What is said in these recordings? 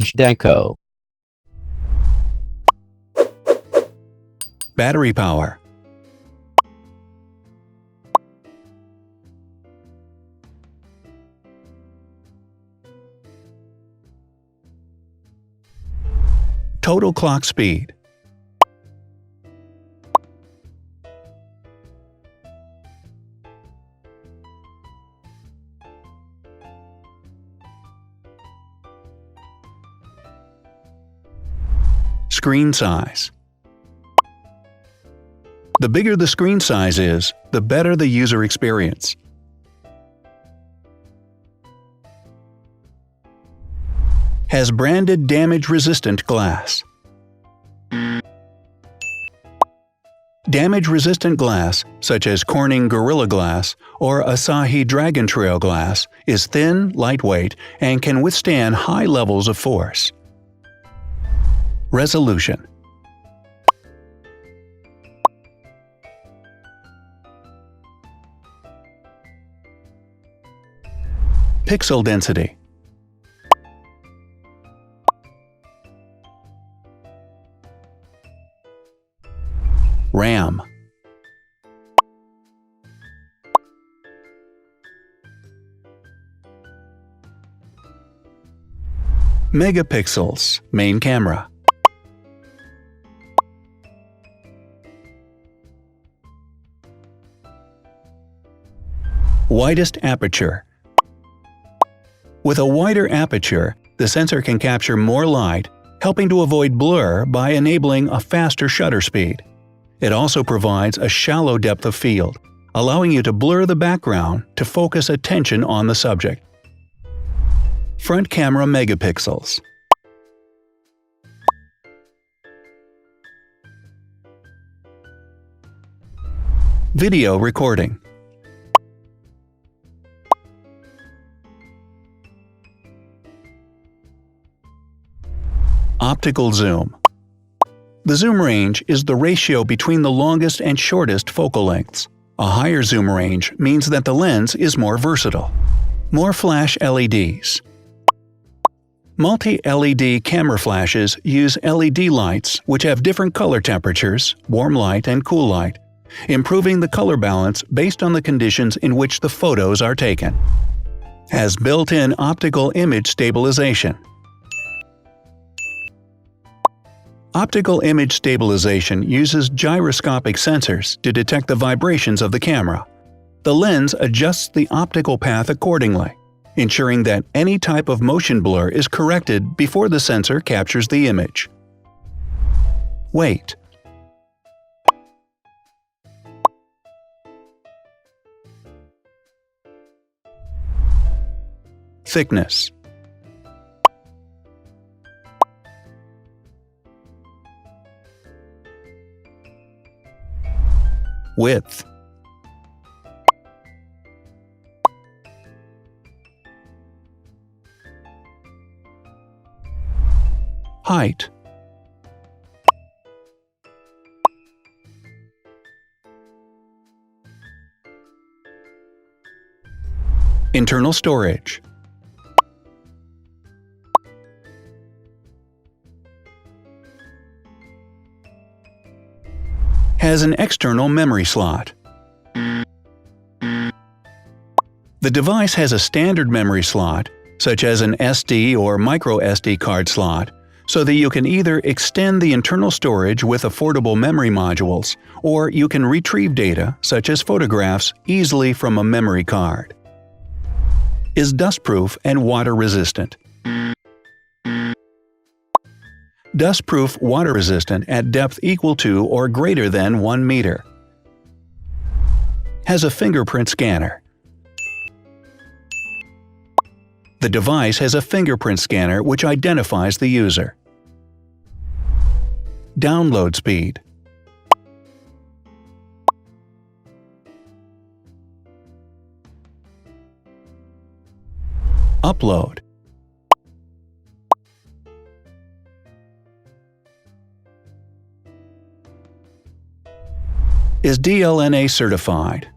Zhdanko. Battery power. Total clock speed. Screen size. The bigger the screen size is, the better the user experience. Has branded damage-resistant glass. Damage-resistant glass, such as Corning Gorilla Glass or Asahi Dragon Trail glass, is thin, lightweight, and can withstand high levels of force. Resolution. Pixel density. RAM. Megapixels, main camera. Widest aperture. With a wider aperture, the sensor can capture more light, helping to avoid blur by enabling a faster shutter speed. It also provides a shallow depth of field, allowing you to blur the background to focus attention on the subject. Front camera megapixels. Video recording. Optical zoom. The zoom range is the ratio between the longest and shortest focal lengths. A higher zoom range means that the lens is more versatile. More flash LEDs. Multi-LED camera flashes use LED lights which have different color temperatures, warm light and cool light, improving the color balance based on the conditions in which the photos are taken. Has built-in optical image stabilization. Optical image stabilization uses gyroscopic sensors to detect the vibrations of the camera. The lens adjusts the optical path accordingly, ensuring that any type of motion blur is corrected before the sensor captures the image. Weight. Thickness. Width. Height. Internal storage. Has an external memory slot. The device has a standard memory slot, such as an SD or micro SD card slot, so that you can either extend the internal storage with affordable memory modules, or you can retrieve data, such as photographs, easily from a memory card. Is dustproof and water-resistant. Dustproof water-resistant at depth equal to or greater than 1 meter. Has a fingerprint scanner. The device has a fingerprint scanner which identifies the user. Download speed. Upload. Is DLNA certified.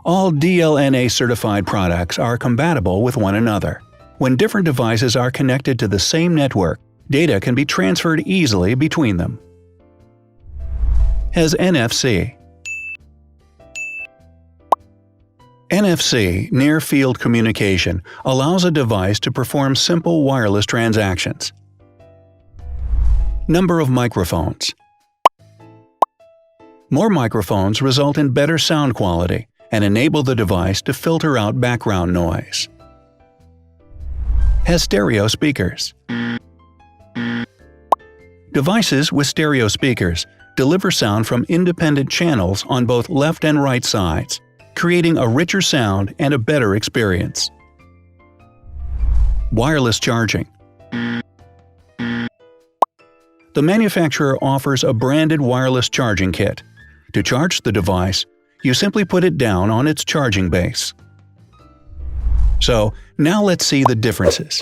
All DLNA certified products are compatible with one another. When different devices are connected to the same network, data can be transferred easily between them. Has NFC. NFC, Near Field Communication, allows a device to perform simple wireless transactions. Number of microphones. More microphones result in better sound quality and enable the device to filter out background noise. Has stereo speakers. Devices with stereo speakers deliver sound from independent channels on both left and right sides, creating a richer sound and a better experience. Wireless charging. The manufacturer offers a branded wireless charging kit. To charge the device, you simply put it down on its charging base. So, now let's see the differences.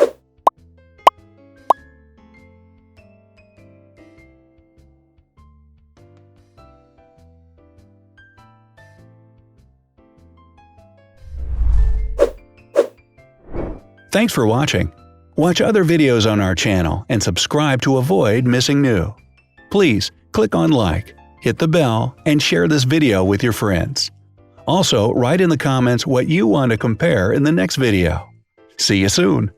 Thanks for watching. Watch other videos on our channel and subscribe to avoid missing new. Please click on like, hit the bell, and share this video with your friends. Also, write in the comments what you want to compare in the next video. See you soon!